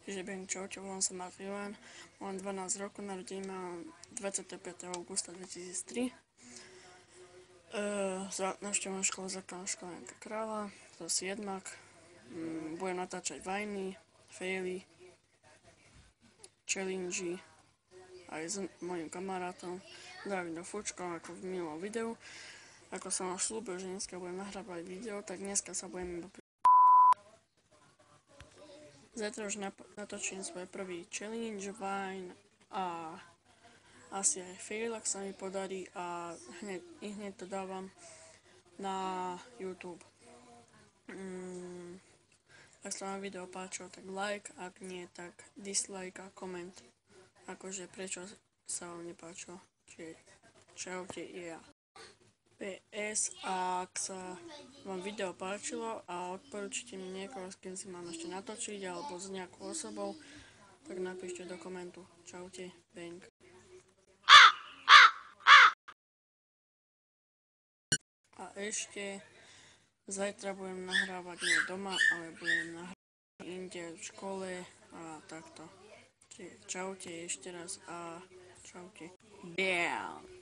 Žebem, čaute, volám sa Martin, mám 12 rokov, narodený mám 25. augusta 2003. Navštevujem školu základná škola Janka Kráľa, to je 7. Budem natáčať vajny, faily, challenge aj s mojim kamarátom Davidom Fučkom, ako v minulom videu. Ako som vám slúbil, že dneska budem nahrávať video, tak dneska sa budem Zajtra už natočím svoj prvý challenge, Vine a asi aj fail, ak sa mi podarí, a hneď to dávam na YouTube. Ak sa vám video páčilo, tak like, ak nie, tak dislike a koment, akože prečo sa vám nepáčilo. Čiže čaute, ja. PS, ak sa vám video páčilo a odporúčite mi niekoho, s kým si mám ešte natočiť, alebo s nejakou osobou, tak napíšte do komentu. Čaute, bang. A ešte zajtra budem nahrávať nie doma, ale budem nahrávať inde v škole a takto. Čaute ešte raz a čaute. Bang.